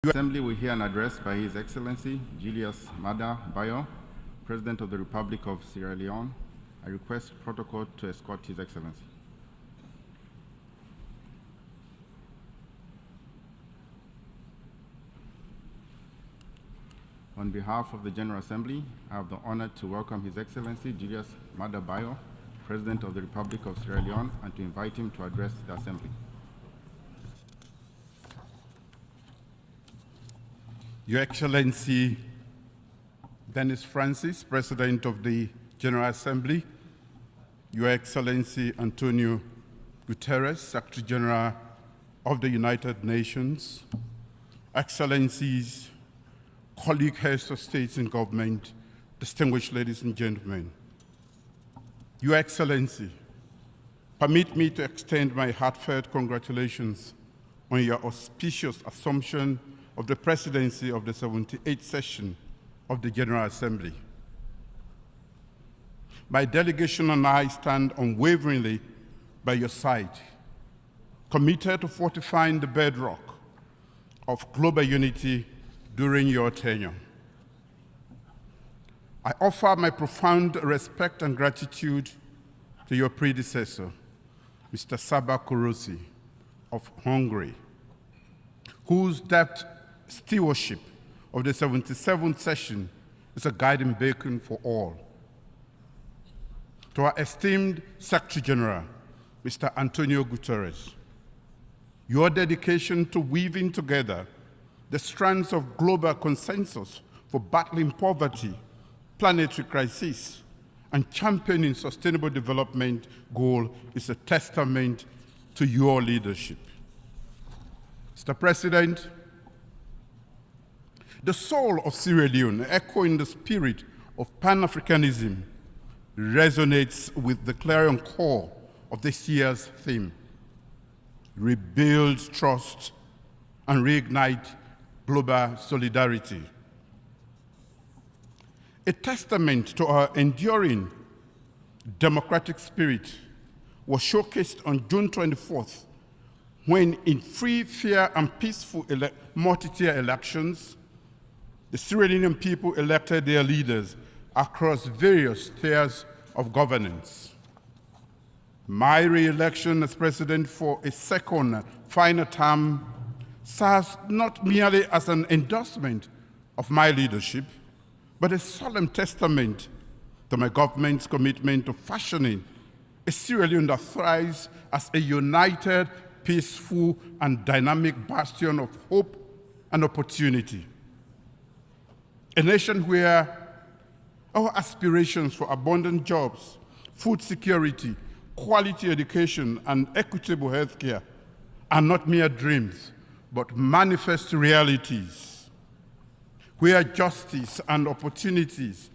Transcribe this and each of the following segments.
The Assembly will hear an address by His Excellency Julius Maada, President of the Republic of Sierra Leone. I request protocol to escort His Excellency. On behalf of the General Assembly, I have the honor to welcome His Excellency Julius Maada, President of the Republic of Sierra Leone, and to invite him to address the Assembly. Your Excellency Dennis Francis, President of the General Assembly, Your Excellency Antonio Guterres, Secretary General of the United Nations, Excellencies, colleague heads of states and government, distinguished ladies and gentlemen. Your Excellency, permit me to extend my heartfelt congratulations on your auspicious assumption of the presidency of the 78th session of the General Assembly. My delegation and I stand unwaveringly by your side, committed to fortifying the bedrock of global unity during your tenure. I offer my profound respect and gratitude to your predecessor, Mr. Saba Kurusi of Hungary, whose depth stewardship of the 77th session is a guiding beacon for all. To our esteemed Secretary General, Mr. Antonio Guterres, your dedication to weaving together the strands of global consensus for battling poverty, planetary crisis, and championing sustainable development goal is a testament to your leadership. Mr. President, the soul of Sierra Leone, echoing the spirit of Pan-Africanism, resonates with the clarion call of this year's theme: rebuild trust and reignite global solidarity. A testament to our enduring democratic spirit was showcased on June 24th, when in free, fair, and peaceful multi-tier elections, the Sierra Leonean people elected their leaders across various tiers of governance. My re-election as president for a second final term serves not merely as an endorsement of my leadership, but a solemn testament to my government's commitment to fashioning a Sierra Leone that thrives as a united, peaceful, and dynamic bastion of hope and opportunity. A nation where our aspirations for abundant jobs, food security, quality education, and equitable healthcare are not mere dreams, but manifest realities, where justice and opportunities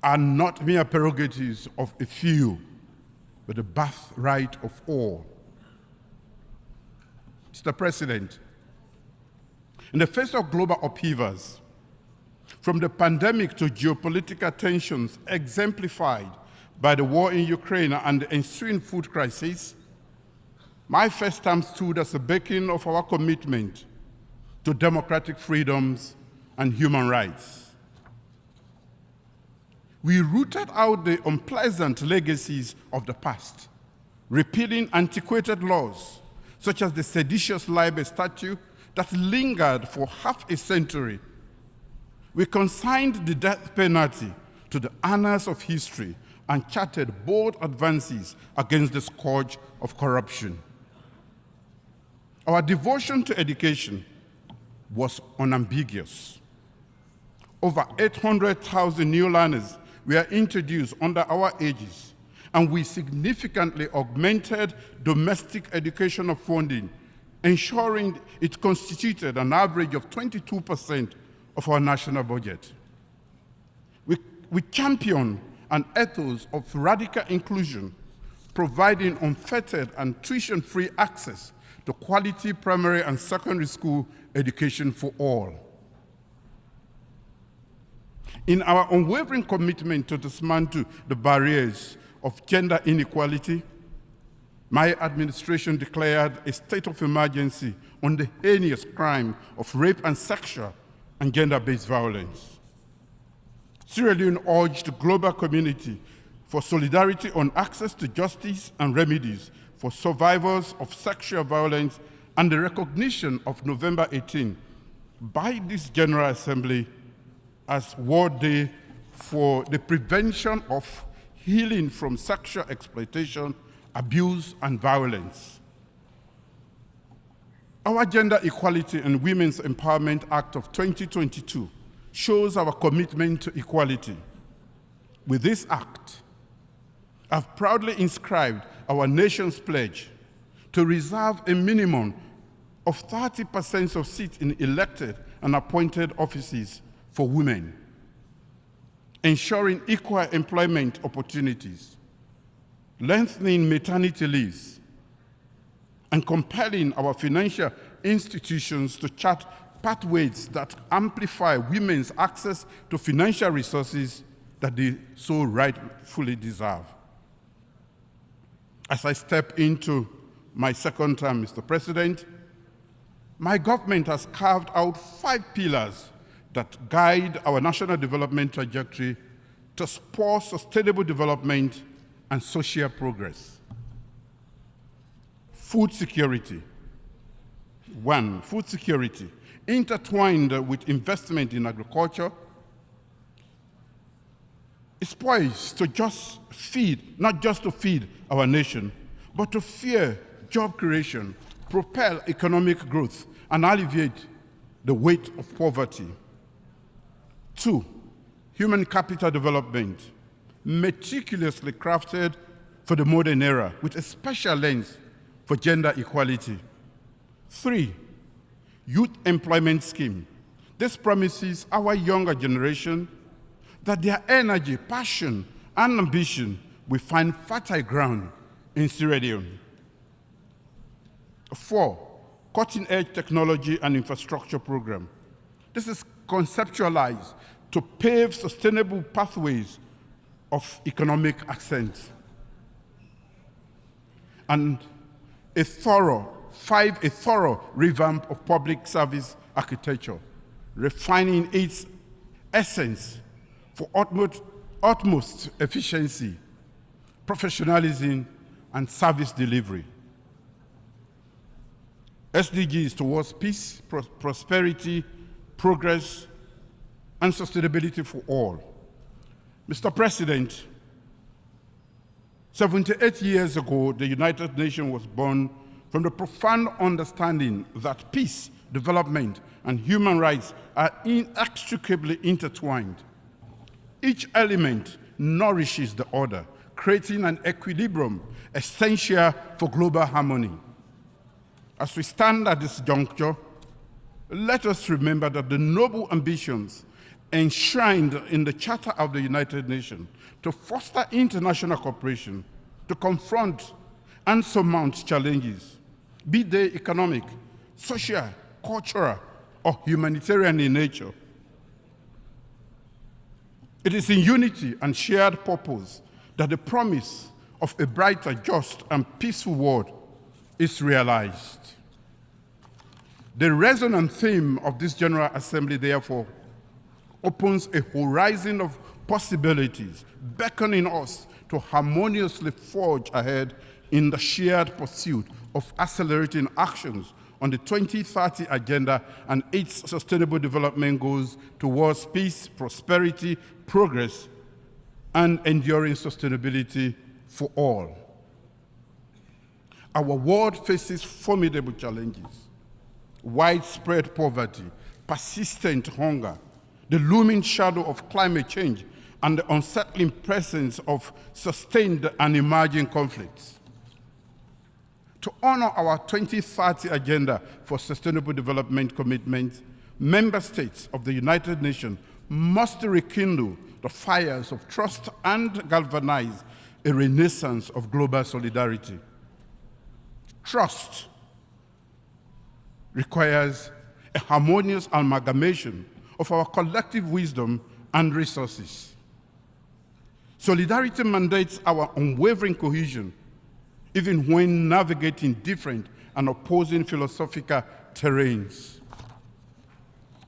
are not mere prerogatives of a few, but the birthright of all. Mr. President, in the face of global upheavals, from the pandemic to geopolitical tensions exemplified by the war in Ukraine and the ensuing food crisis, my first term stood as a beacon of our commitment to democratic freedoms and human rights. We rooted out the unpleasant legacies of the past, repealing antiquated laws such as the seditious libel statute that lingered for half a century. We consigned the death penalty to the annals of history and charted bold advances against the scourge of corruption. Our devotion to education was unambiguous. Over 800,000 new learners were introduced under our aegis, and we significantly augmented domestic educational funding, ensuring it constituted an average of 22% of our national budget. We champion an ethos of radical inclusion, providing unfettered and tuition-free access to quality primary and secondary school education for all. In our unwavering commitment to dismantle the barriers of gender inequality, my administration declared a state of emergency on the heinous crime of rape and sexual and gender-based violence. Sierra Leone urged the global community for solidarity on access to justice and remedies for survivors of sexual violence and the recognition of November 18 by this General Assembly as World Day for the prevention of healing from sexual exploitation, abuse, and violence. Our Gender Equality and Women's Empowerment Act of 2022 shows our commitment to equality. With this act, I've proudly inscribed our nation's pledge to reserve a minimum of 30% of seats in elected and appointed offices for women, ensuring equal employment opportunities, lengthening maternity leaves, and compelling our financial institutions to chart pathways that amplify women's access to financial resources that they so rightfully deserve. As I step into my second term, Mr. President, my government has carved out 5 pillars that guide our national development trajectory to spur sustainable development and social progress. Food security. 1, food security, intertwined with investment in agriculture, is poised to not just to feed our nation, but to fuel job creation, propel economic growth, and alleviate the weight of poverty. 2, human capital development, meticulously crafted for the modern era with a special lens for gender equality. 3, youth employment scheme. This promises our younger generation that their energy, passion, and ambition will find fertile ground in Sierra Leone. 4, cutting-edge technology and infrastructure program. This is conceptualized to pave sustainable pathways of economic ascent. And a thorough revamp of public service architecture, refining its essence for utmost efficiency, professionalism, and service delivery. SDGs towards peace, prosperity, progress, and sustainability for all. Mr. President, 78 years ago, the United Nations was born from the profound understanding that peace, development, and human rights are inextricably intertwined. Each element nourishes the other, creating an equilibrium essential for global harmony. As we stand at this juncture, let us remember that the noble ambitions enshrined in the Charter of the United Nations to foster international cooperation, to confront and surmount challenges, be they economic, social, cultural, or humanitarian in nature. It is in unity and shared purpose that the promise of a brighter, just, and peaceful world is realized. The resonant theme of this General Assembly, therefore, opens a horizon of possibilities, beckoning us to harmoniously forge ahead in the shared pursuit of accelerating actions on the 2030 Agenda and its sustainable development goals towards peace, prosperity, progress, and enduring sustainability for all. Our world faces formidable challenges: widespread poverty, persistent hunger, the looming shadow of climate change, and the unsettling presence of sustained and emerging conflicts. To honor our 2030 Agenda for Sustainable Development commitments, member states of the United Nations must rekindle the fires of trust and galvanize a renaissance of global solidarity. Trust requires a harmonious amalgamation of our collective wisdom and resources. Solidarity mandates our unwavering cohesion even when navigating different and opposing philosophical terrains.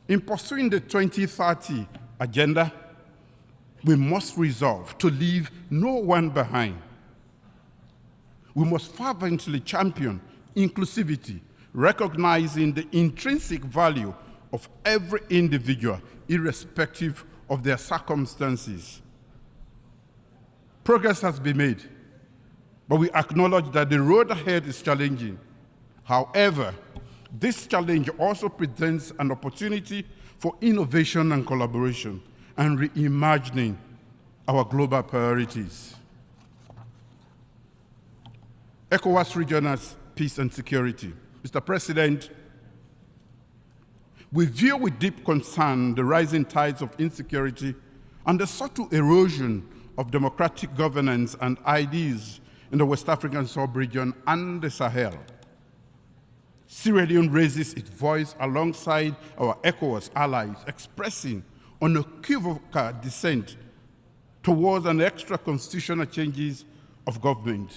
In pursuing the 2030 agenda, we must resolve to leave no one behind. We must fervently champion inclusivity, recognizing the intrinsic value of every individual, irrespective of their circumstances. Progress has been made, but we acknowledge that the road ahead is challenging. However, this challenge also presents an opportunity for innovation and collaboration and reimagining our global priorities. ECOWAS regional peace and security. Mr. President, we view with deep concern the rising tides of insecurity and the subtle erosion of democratic governance and ideas in the West African sub-region and the Sahel. Sierra Leone raises its voice alongside our ECOWAS allies, expressing unequivocal dissent towards an extra-constitutional changes of government.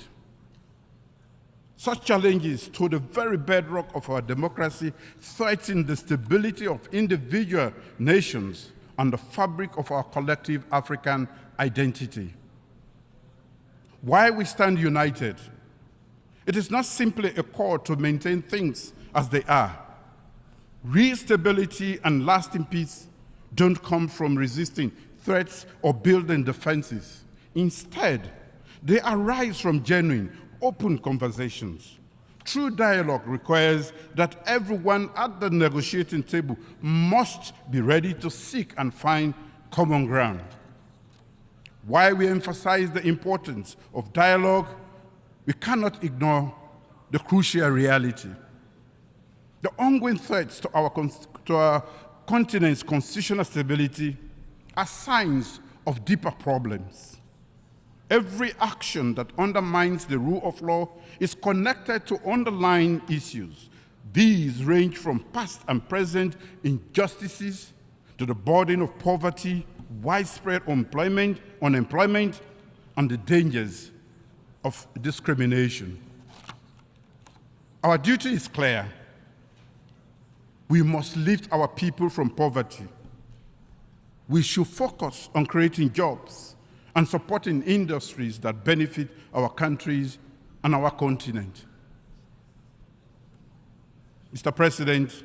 Such challenges to the very bedrock of our democracy threaten the stability of individual nations and the fabric of our collective African identity. While we stand united, it is not simply a call to maintain things as they are. Real stability and lasting peace don't come from resisting threats or building defenses. Instead, they arise from genuine, open conversations. True dialogue requires that everyone at the negotiating table must be ready to seek and find common ground. While we emphasize the importance of dialogue, we cannot ignore the crucial reality. The ongoing threats to our continent's constitutional stability are signs of deeper problems. Every action that undermines the rule of law is connected to underlying issues. These range from past and present injustices to the burden of poverty, widespread unemployment, and the dangers of discrimination. Our duty is clear. We must lift our people from poverty. We should focus on creating jobs and supporting industries that benefit our countries and our continent. Mr. President,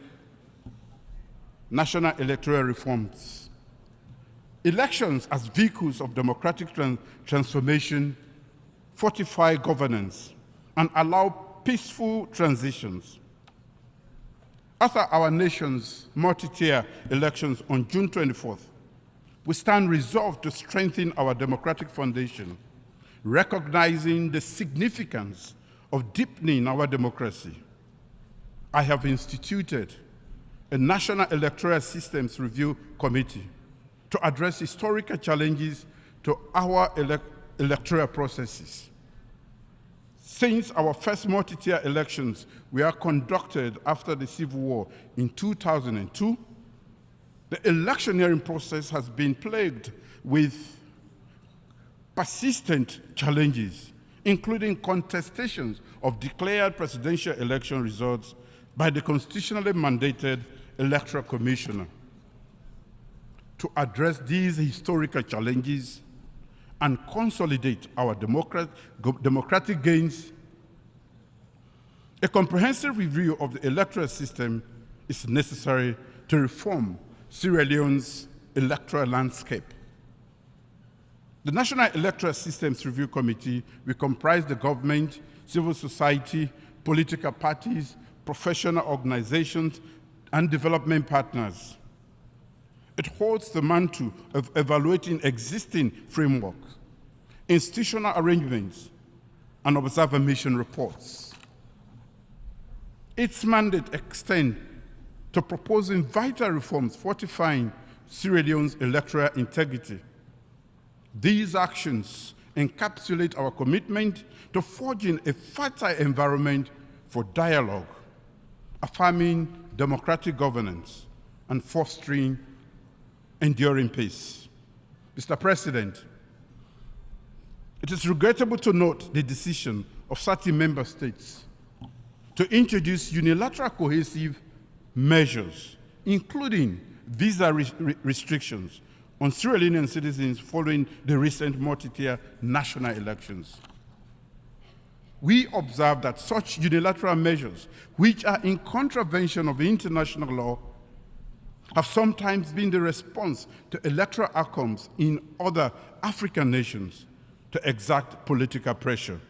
national electoral reforms. Elections as vehicles of democratic transformation fortify governance and allow peaceful transitions. After our nation's multi-tier elections on June 24th, we stand resolved to strengthen our democratic foundation, recognizing the significance of deepening our democracy. I have instituted a National Electoral Systems Review Committee to address historical challenges to our electoral processes. Since our first multi-tier elections were conducted after the Civil War in 2002, the electioneering process has been plagued with persistent challenges, including contestations of declared presidential election results by the constitutionally mandated Electoral Commissioner. To address these historical challenges and consolidate our democratic gains, a comprehensive review of the electoral system is necessary to reform Sierra Leone's electoral landscape. The National Electoral Systems Review Committee will comprise the government, civil society, political parties, professional organizations, and development partners. It holds the mantle of evaluating existing frameworks, institutional arrangements, and observer mission reports. Its mandate extends to proposing vital reforms fortifying Sierra Leone's electoral integrity. These actions encapsulate our commitment to forging a fertile environment for dialogue, affirming democratic governance, and fostering enduring peace. Mr. President, it is regrettable to note the decision of certain member states to introduce unilateral cohesive measures, including visa restrictions on Sierra Leonean citizens following the recent multi-tier national elections. We observe that such unilateral measures, which are in contravention of international law, have sometimes been the response to electoral outcomes in other African nations to exert political pressure.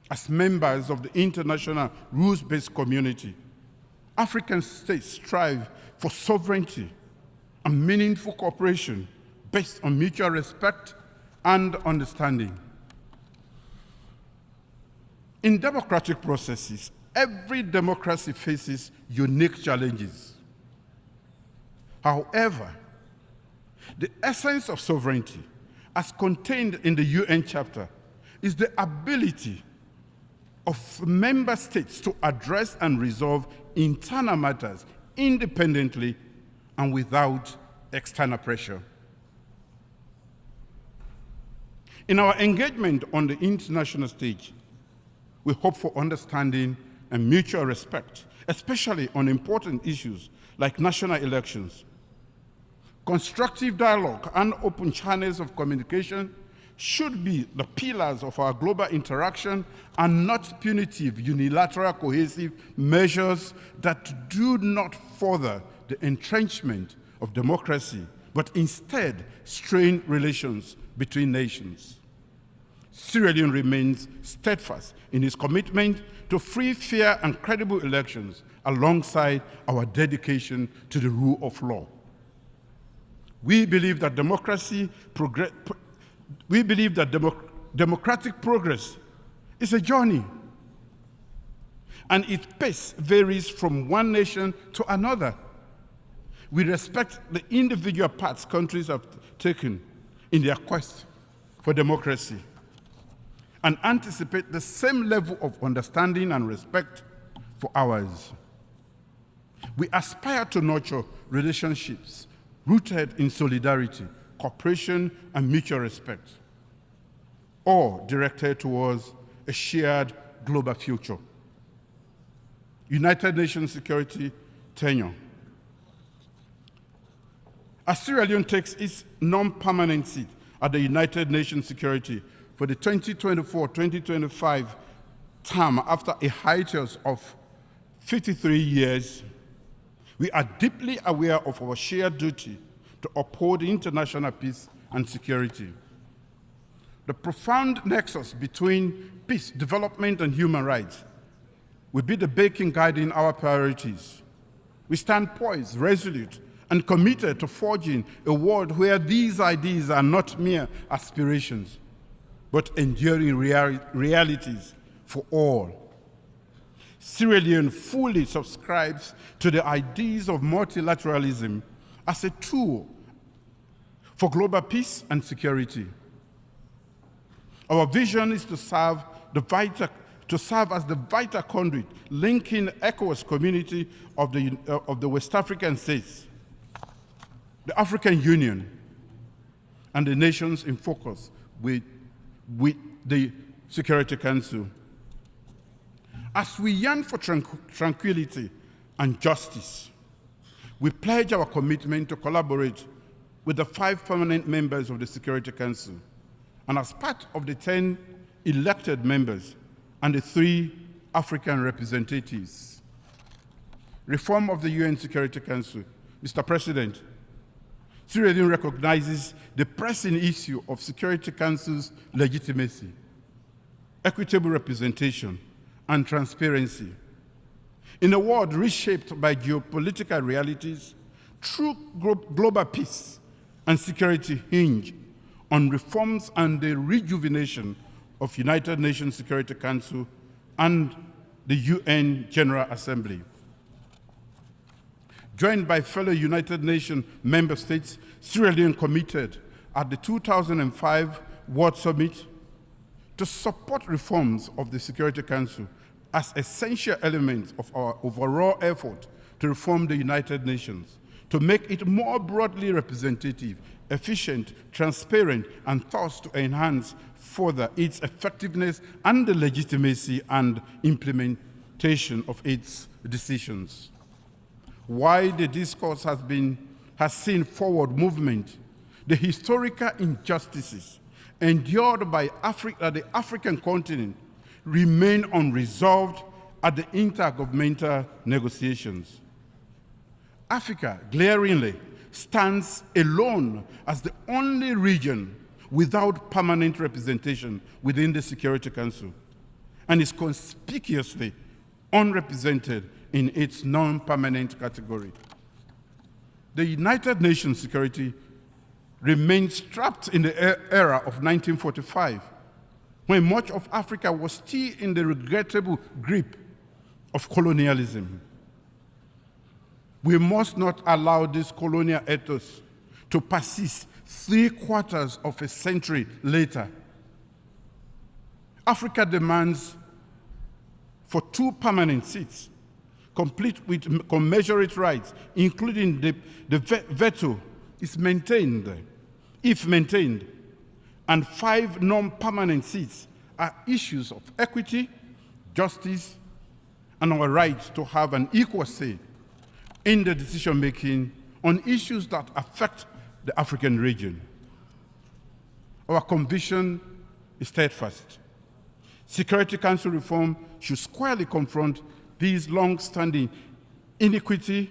As members of the international rules-based community, African states strive for sovereignty and meaningful cooperation based on mutual respect and understanding. In democratic processes, every democracy faces unique challenges. However, the essence of sovereignty, as contained in the UN Charter, is the ability of member states to address and resolve internal matters independently and without external pressure. In our engagement on the international stage, we hope for understanding and mutual respect, especially on important issues like national elections. Constructive dialogue and open channels of communication should be the pillars of our global interaction and not punitive, unilateral, cohesive measures that do not further the entrenchment of democracy, but instead strain relations between nations. Sierra Leone remains steadfast in its commitment to free, fair, and credible elections alongside our dedication to the rule of law. We believe that democratic progress is a journey, and its pace varies from one nation to another. We respect the individual paths countries have taken in their quest for democracy and anticipate the same level of understanding and respect for ours. We aspire to nurture relationships rooted in solidarity, cooperation, and mutual respect, all directed towards a shared global future. United Nations Security tenure. As Sierra Leone takes its non-permanent seat at the United Nations Security for the 2024-2025 term after a hiatus of 53 years, we are deeply aware of our shared duty to uphold international peace and security. The profound nexus between peace, development, and human rights will be the beacon guiding our priorities. We stand poised, resolute, and committed to forging a world where these ideas are not mere aspirations, but enduring realities for all. Sierra Leone fully subscribes to the ideas of multilateralism as a tool for global peace and security. Our vision is to serve as the vital conduit linking ECOWAS community of the West African states, the African Union, and the nations in focus with the Security Council. As we yearn for tranquility and justice, we pledge our commitment to collaborate with the 5 permanent members of the Security Council, and as part of the 10 elected members and the 3 African representatives. Reform of the UN Security Council. Mr. President, Sierra Leone recognizes the pressing issue of Security Council's legitimacy, equitable representation, and transparency. In a world reshaped by geopolitical realities, true global peace and security hinge on reforms and the rejuvenation of United Nations Security Council and the UN General Assembly. Joined by fellow United Nations member states, Sierra Leone committed at the 2005 World Summit to support reforms of the Security Council as essential elements of our overall effort to reform the United Nations, to make it more broadly representative, efficient, transparent, and thus to enhance further its effectiveness and the legitimacy and implementation of its decisions. While the discourse has seen forward movement, the historical injustices endured by the African continent remain unresolved at the intergovernmental negotiations. Africa, glaringly, stands alone as the only region without permanent representation within the Security Council and is conspicuously unrepresented in its non-permanent category. The United Nations security remains trapped in the era of 1945, when much of Africa was still in the regrettable grip of colonialism. We must not allow this colonial ethos to persist 3/4 of a century later. Africa demands for 2 permanent seats, complete with commensurate rights, including the veto, is maintained, if maintained, and 5 non-permanent seats are issues of equity, justice, and our right to have an equal say in the decision-making on issues that affect the African region. Our conviction is steadfast. Security Council reform should squarely confront these long-standing inequity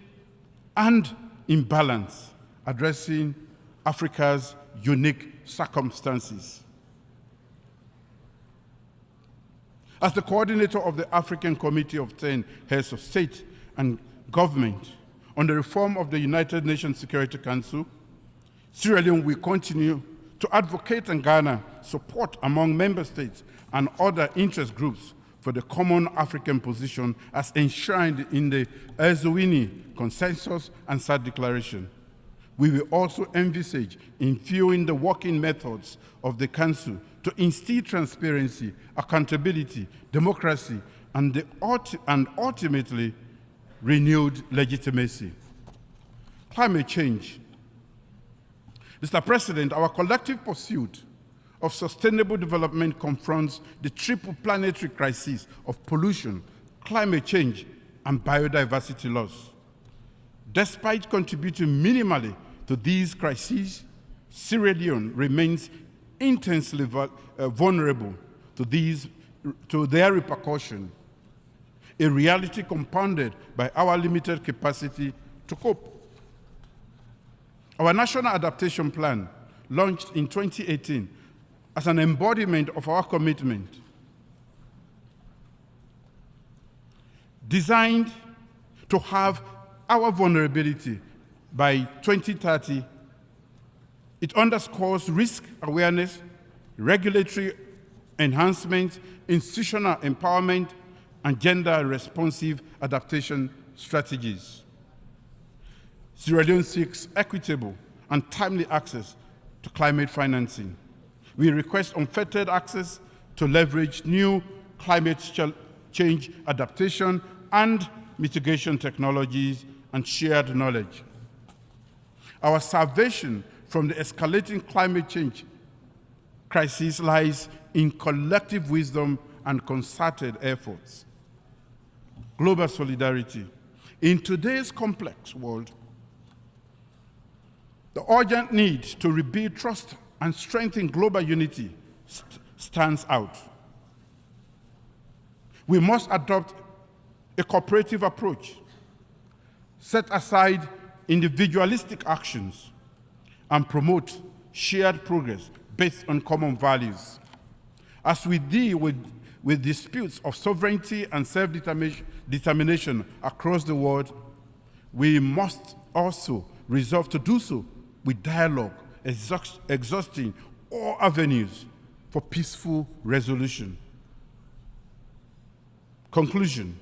and imbalance, addressing Africa's unique circumstances. As the coordinator of the African Committee of 10 Heads of State and Government on the reform of the United Nations Security Council, Sierra Leone will continue to advocate and garner support among member states and other interest groups for the common African position as enshrined in the Eswini Consensus and SADC Declaration. We will also envisage infusing the working methods of the Council to instill transparency, accountability, democracy, and ultimately renewed legitimacy. Climate change. Mr. President, our collective pursuit of sustainable development confronts the triple planetary crises of pollution, climate change, and biodiversity loss. Despite contributing minimally to these crises, Sierra Leone remains intensely vulnerable to their repercussion, a reality compounded by our limited capacity to cope. Our National Adaptation Plan, launched in 2018 as an embodiment of our commitment, designed to have our vulnerability by 2030, it underscores risk awareness, regulatory enhancement, institutional empowerment, and gender-responsive adaptation strategies. Sierra Leone seeks equitable and timely access to climate financing. We request unfettered access to leverage new climate change adaptation and mitigation technologies and shared knowledge. Our salvation from the escalating climate change crisis lies in collective wisdom and concerted efforts. Global solidarity. In today's complex world, the urgent need to rebuild trust and strengthen global unity stands out. We must adopt a cooperative approach, set aside individualistic actions, and promote shared progress based on common values. As we deal with disputes of sovereignty and self-determination across the world, we must also resolve to do so with dialogue, exhausting all avenues for peaceful resolution. Conclusion.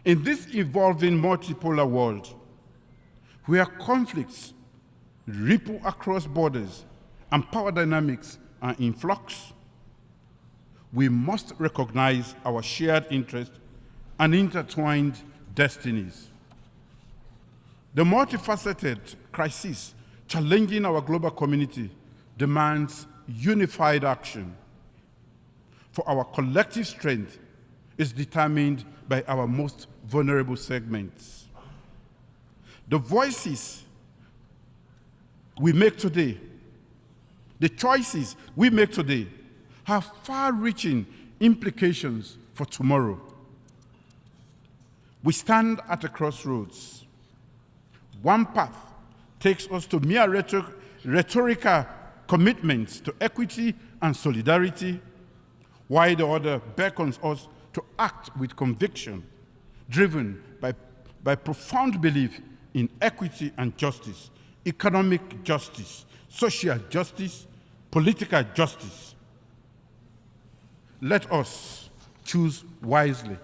In this evolving multipolar world, where conflicts ripple across borders and power dynamics are in flux, we must recognize our shared interests and intertwined destinies. The multifaceted crisis challenging our global community demands unified action. For our collective strength is determined by our most vulnerable segments. The voices we make today, the choices we make today, have far-reaching implications for tomorrow. We stand at a crossroads. One path takes us to mere rhetorical commitments to equity and solidarity, while the other beckons us to act with conviction, driven by profound belief in equity and justice, economic justice, social justice, political justice. Let us choose wisely,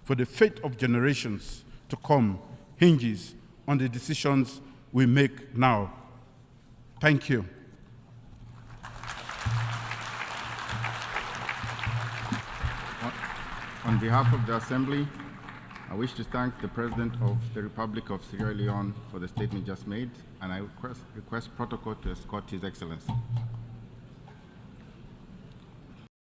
for the fate of generations to come hinges on the decisions we make now. Thank you. On behalf of the Assembly, I wish to thank the President of the Republic of Sierra Leone for the statement just made, and I request protocol to escort His Excellency.